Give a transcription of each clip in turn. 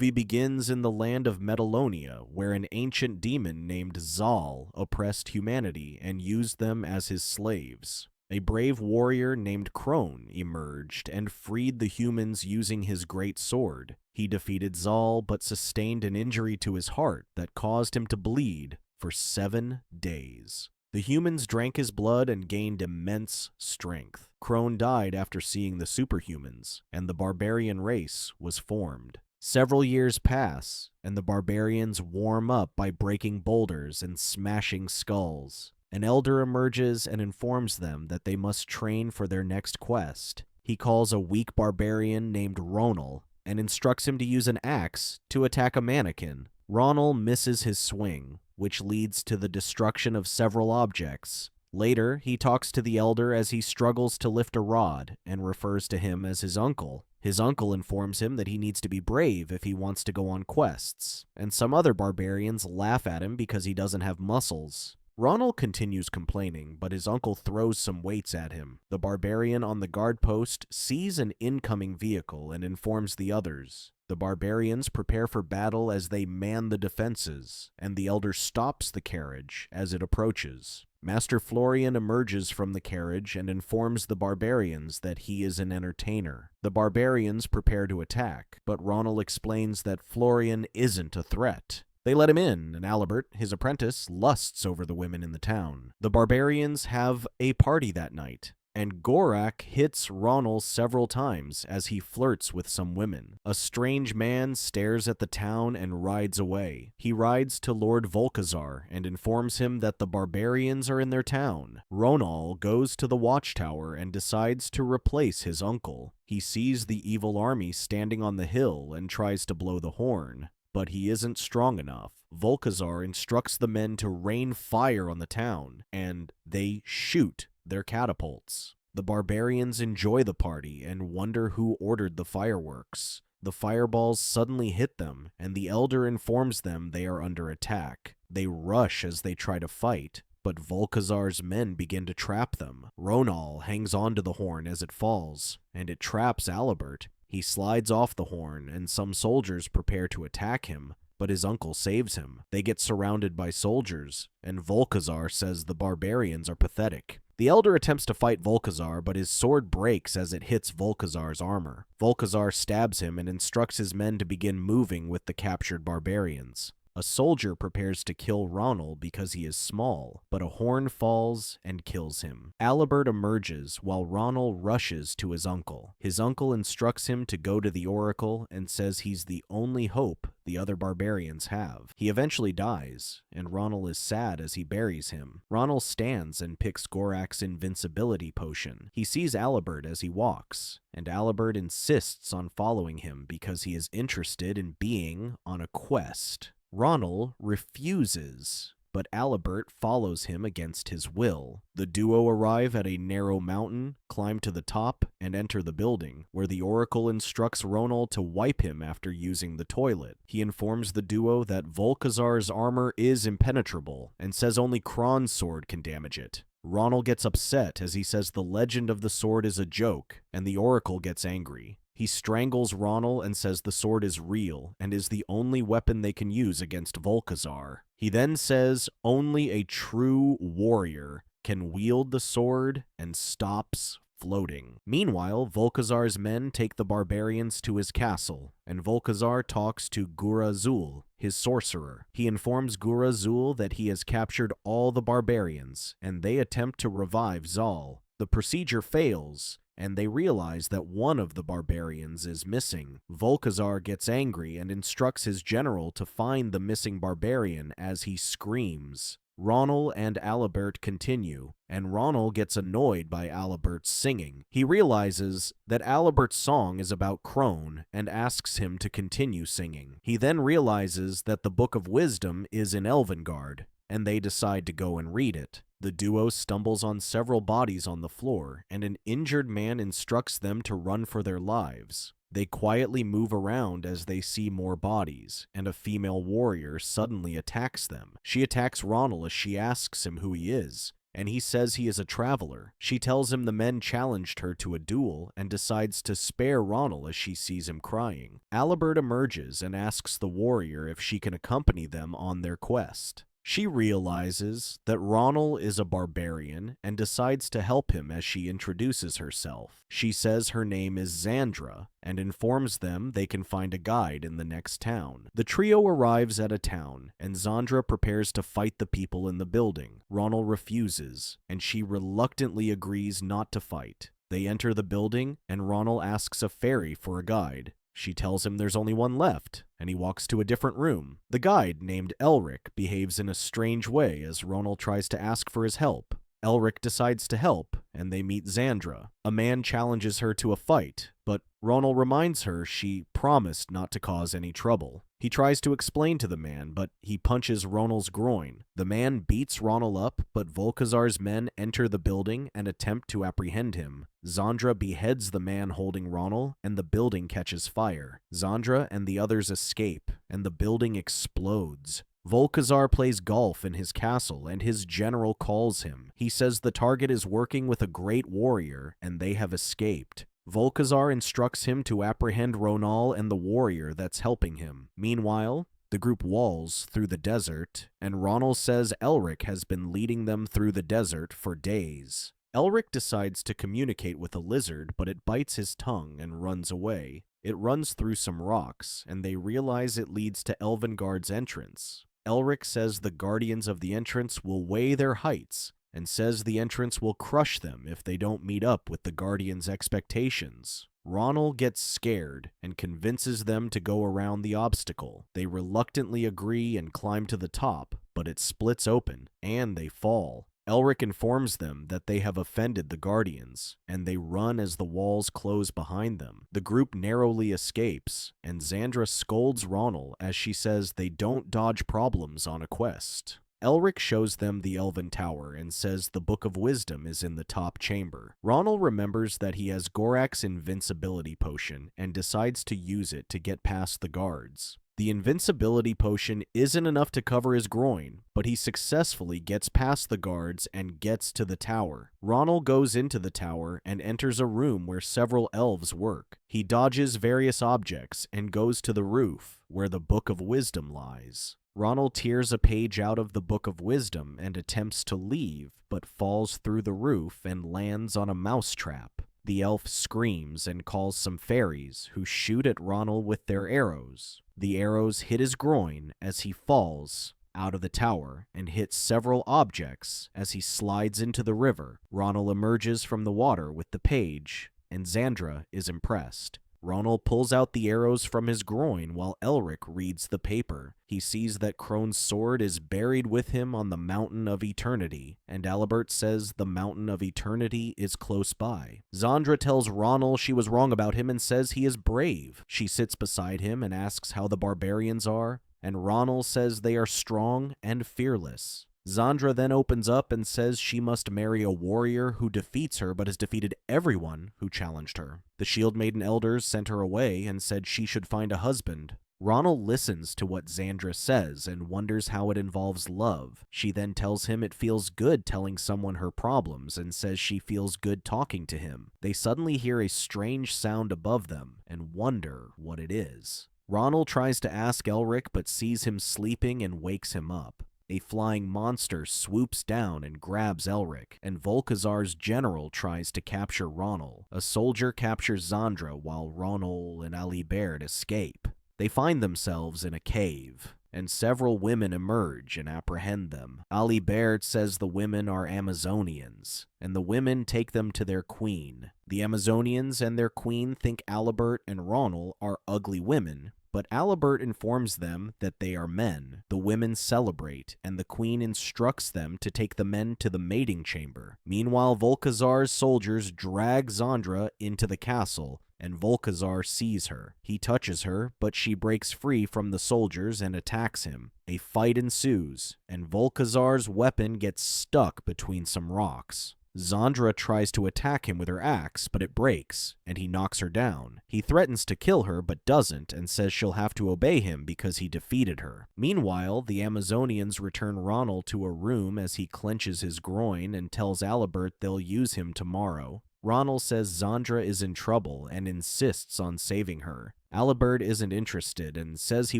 movie begins in the land of Metalonia, where an ancient demon named Zal oppressed humanity and used them as his slaves. A brave warrior named Crone emerged and freed the humans using his great sword. He defeated Zal but sustained an injury to his heart that caused him to bleed for 7 days. The humans drank his blood and gained immense strength. Crone died after seeing the superhumans, and the barbarian race was formed. Several years pass, and the barbarians warm up by breaking boulders and smashing skulls. An elder emerges and informs them that they must train for their next quest. He calls a weak barbarian named Ronal and instructs him to use an axe to attack a mannequin. Ronal misses his swing, which leads to the destruction of several objects. Later, he talks to the elder as he struggles to lift a rod and refers to him as his uncle. His uncle informs him that he needs to be brave if he wants to go on quests, and some other barbarians laugh at him because he doesn't have muscles. Ronald continues complaining, but his uncle throws some weights at him. The barbarian on the guard post sees an incoming vehicle and informs the others. The barbarians prepare for battle as they man the defenses, and the elder stops the carriage as it approaches. Master Florian emerges from the carriage and informs the barbarians that he is an entertainer. The barbarians prepare to attack, but Ronald explains that Florian isn't a threat. They let him in, and Alibert, his apprentice, lusts over the women in the town. The barbarians have a party that night, and Gorak hits Ronald several times as he flirts with some women. A strange man stares at the town and rides away. He rides to Lord Volkazar and informs him that the barbarians are in their town. Ronal goes to the watchtower and decides to replace his uncle. He sees the evil army standing on the hill and tries to blow the horn, but he isn't strong enough. Volkazar instructs the men to rain fire on the town, and they shoot their catapults. The barbarians enjoy the party and wonder who ordered the fireworks. The fireballs suddenly hit them, and the elder informs them they are under attack. They rush as they try to fight, but Volkazar's men begin to trap them. Ronal hangs onto the horn as it falls, and it traps Alibert. He slides off the horn, and some soldiers prepare to attack him, but his uncle saves him. They get surrounded by soldiers, and Volkazar says the barbarians are pathetic. The elder attempts to fight Volkazar, but his sword breaks as it hits Volkazar's armor. Volkazar stabs him and instructs his men to begin moving with the captured barbarians. A soldier prepares to kill Ronald because he is small, but a horn falls and kills him. Alibert emerges while Ronald rushes to his uncle. His uncle instructs him to go to the oracle and says he's the only hope the other barbarians have. He eventually dies, and Ronald is sad as he buries him. Ronald stands and picks Gorak's invincibility potion. He sees Alibert as he walks, and Alibert insists on following him because he is interested in being on a quest. Ronald refuses, but Alibert follows him against his will. The duo arrive at a narrow mountain, climb to the top, and enter the building, where the oracle instructs Ronald to wipe him after using the toilet. He informs the duo that Volkazar's armor is impenetrable, and says only Kron's sword can damage it. Ronald gets upset as he says the legend of the sword is a joke, and the oracle gets angry. He strangles Ronald and says the sword is real and is the only weapon they can use against Volkazar. He then says only a true warrior can wield the sword and stops floating. Meanwhile, Volkazar's men take the barbarians to his castle, and Volkazar talks to Gurazul, his sorcerer. He informs Gurazul that he has captured all the barbarians, and they attempt to revive Zal. The procedure fails, and they realize that one of the barbarians is missing. Volkazar gets angry and instructs his general to find the missing barbarian as he screams. Ronald and Alibert continue, and Ronald gets annoyed by Alibert's singing. He realizes that Alibert's song is about Crone and asks him to continue singing. He then realizes that the Book of Wisdom is in Elvengard, and they decide to go and read it. The duo stumbles on several bodies on the floor, and an injured man instructs them to run for their lives. They quietly move around as they see more bodies, and a female warrior suddenly attacks them. She attacks Ronald as she asks him who he is. and he says he is a traveler. She tells him the men challenged her to a duel and decides to spare Ronal as she sees him crying. Alibert emerges and asks the warrior if she can accompany them on their quest. She realizes that Ronal is a barbarian and decides to help him as she introduces herself. She says her name is Zandra and informs them they can find a guide in the next town. The trio arrives at a town, and Zandra prepares to fight the people in the building. Ronal refuses, and she reluctantly agrees not to fight. They enter the building, and Ronal asks a fairy for a guide. She tells him there's only one left, and he walks to a different room. The guide, named Elric, behaves in a strange way as Ronal tries to ask for his help. Elric decides to help, and they meet Zandra. A man challenges her to a fight, but Ronal reminds her she promised not to cause any trouble. He tries to explain to the man, but he punches Ronal's groin. The man beats Ronal up, but Volkazar's men enter the building and attempt to apprehend him. Zandra beheads the man holding Ronal, and the building catches fire. Zandra and the others escape, and the building explodes. Volkazar plays golf in his castle, and his general calls him. He says the target is working with a great warrior, and they have escaped. Volkazar instructs him to apprehend Ronal and the warrior that's helping him. Meanwhile, the group walls through the desert, and Ronal says Elric has been leading them through the desert for days. Elric decides to communicate with a lizard, but it bites his tongue and runs away. It runs through some rocks, and they realize it leads to Elvengard's entrance. Elric says the guardians of the entrance will weigh their heights, and says the entrance will crush them if they don't meet up with the guardians' expectations. Ronal gets scared and convinces them to go around the obstacle. They reluctantly agree and climb to the top, but it splits open, and they fall. Elric informs them that they have offended the Guardians, and they run as the walls close behind them. The group narrowly escapes, and Zandra scolds Ronal as she says they don't dodge problems on a quest. Elric shows them the Elven Tower and says the Book of Wisdom is in the top chamber. Ronal remembers that he has Gorak's invincibility potion and decides to use it to get past the guards. The invincibility potion isn't enough to cover his groin, but he successfully gets past the guards and gets to the tower. Ronal goes into the tower and enters a room where several elves work. He dodges various objects and goes to the roof, where the Book of Wisdom lies. Ronal tears a page out of the Book of Wisdom and attempts to leave, but falls through the roof and lands on a mousetrap. The elf screams and calls some fairies, who shoot at Ronal with their arrows. The arrows hit his groin as he falls out of the tower and hits several objects as he slides into the river. Ronal emerges from the water with the page, and Zandra is impressed. Ronal pulls out the arrows from his groin while Elric reads the paper. He sees that Crone's sword is buried with him on the Mountain of Eternity, and Alibert says the Mountain of Eternity is close by. Zandra tells Ronal she was wrong about him and says he is brave. She sits beside him and asks how the barbarians are, and Ronal says they are strong and fearless. Zandra then opens up and says she must marry a warrior who defeats her but has defeated everyone who challenged her. The Shield Maiden elders sent her away and said she should find a husband. Ronal listens to what Zandra says and wonders how it involves love. She then tells him it feels good telling someone her problems and says she feels good talking to him. They suddenly hear a strange sound above them and wonder what it is. Ronal tries to ask Elric but sees him sleeping and wakes him up. A flying monster swoops down and grabs Elric, and Volkazar's general tries to capture Ronal. A soldier captures Zandra while Ronal and Alibert escape. They find themselves in a cave, and several women emerge and apprehend them. Alibert says the women are Amazonians, and the women take them to their queen. The Amazonians and their queen think Alibert and Ronal are ugly women, but Alibert informs them that they are men. The women celebrate, and the queen instructs them to take the men to the mating chamber. Meanwhile, Volkazar's soldiers drag Zandra into the castle, and Volkazar sees her. He touches her, but she breaks free from the soldiers and attacks him. A fight ensues, and Volkazar's weapon gets stuck between some rocks. Zandra tries to attack him with her axe, but it breaks, and he knocks her down. He threatens to kill her, but doesn't, and says she'll have to obey him because he defeated her. Meanwhile, the Amazonians return Ronal to a room as he clenches his groin and tells Alibert they'll use him tomorrow. Ronal says Zandra is in trouble and insists on saving her. Alibert isn't interested and says he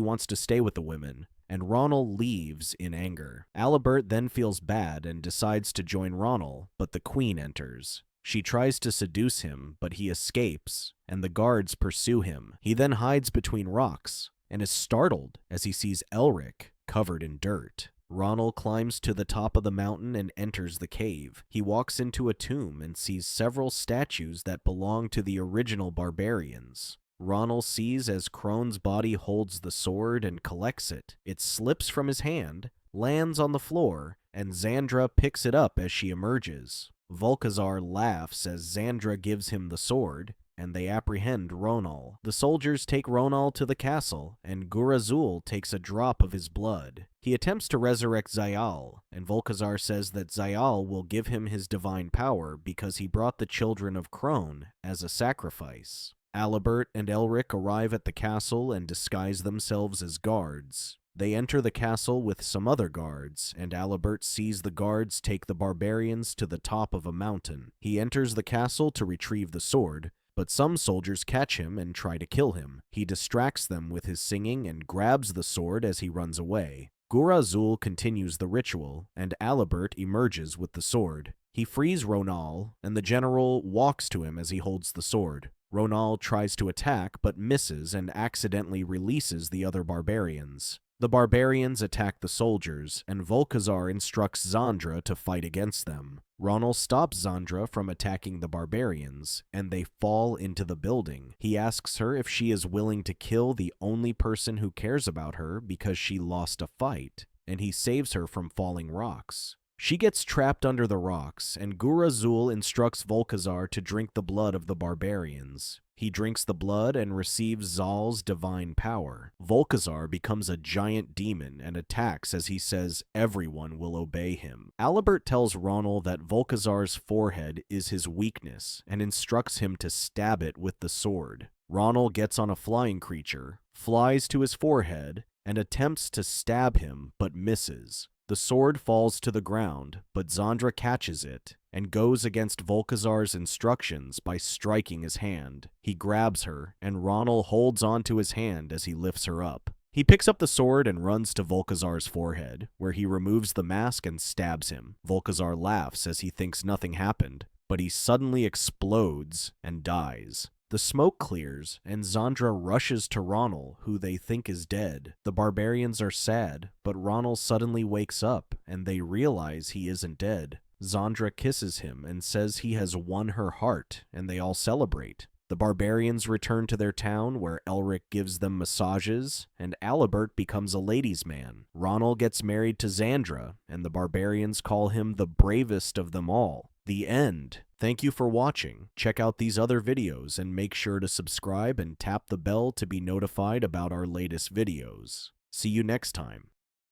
wants to stay with the women, and Ronal leaves in anger. Alibert then feels bad and decides to join Ronal, but the queen enters. She tries to seduce him, but he escapes, and the guards pursue him. He then hides between rocks and is startled as he sees Elric covered in dirt. Ronal climbs to the top of the mountain and enters the cave. He walks into a tomb and sees several statues that belong to the original barbarians. Ronal sees as Crone's body holds the sword and collects it. It slips from his hand, lands on the floor, and Zandra picks it up as she emerges. Volkazar laughs as Zandra gives him the sword, and they apprehend Ronal. The soldiers take Ronal to the castle, and Gurazul takes a drop of his blood. He attempts to resurrect Zayal, and Volkazar says that Zayal will give him his divine power because he brought the children of Crone as a sacrifice. Alibert and Elric arrive at the castle and disguise themselves as guards. They enter the castle with some other guards, and Alibert sees the guards take the barbarians to the top of a mountain. He enters the castle to retrieve the sword, but some soldiers catch him and try to kill him. He distracts them with his singing and grabs the sword as he runs away. Gurazul continues the ritual, and Alibert emerges with the sword. He frees Ronal, and the general walks to him as he holds the sword. Ronal tries to attack, but misses and accidentally releases the other barbarians. The barbarians attack the soldiers, and Volkazar instructs Zandra to fight against them. Ronal stops Zandra from attacking the barbarians, and they fall into the building. He asks her if she is willing to kill the only person who cares about her because she lost a fight, and he saves her from falling rocks. She gets trapped under the rocks, and Gurazul instructs Volkazar to drink the blood of the barbarians. He drinks the blood and receives Zal's divine power. Volkazar becomes a giant demon and attacks as he says everyone will obey him. Alibert tells Ronal that Volkazar's forehead is his weakness and instructs him to stab it with the sword. Ronal gets on a flying creature, flies to his forehead, and attempts to stab him but misses. The sword falls to the ground, but Zandra catches it and goes against Volkazar's instructions by striking his hand. He grabs her, and Ronal holds onto his hand as he lifts her up. He picks up the sword and runs to Volkazar's forehead, where he removes the mask and stabs him. Volkazar laughs as he thinks nothing happened, but he suddenly explodes and dies. The smoke clears, and Zandra rushes to Ronal, who they think is dead. The barbarians are sad, but Ronal suddenly wakes up, and they realize he isn't dead. Zandra kisses him and says he has won her heart, and they all celebrate. The barbarians return to their town, where Elric gives them massages, and Alibert becomes a ladies' man. Ronal gets married to Zandra, and the barbarians call him the bravest of them all. The end. Thank you for watching. Check out these other videos and make sure to subscribe and tap the bell to be notified about our latest videos. See you next time.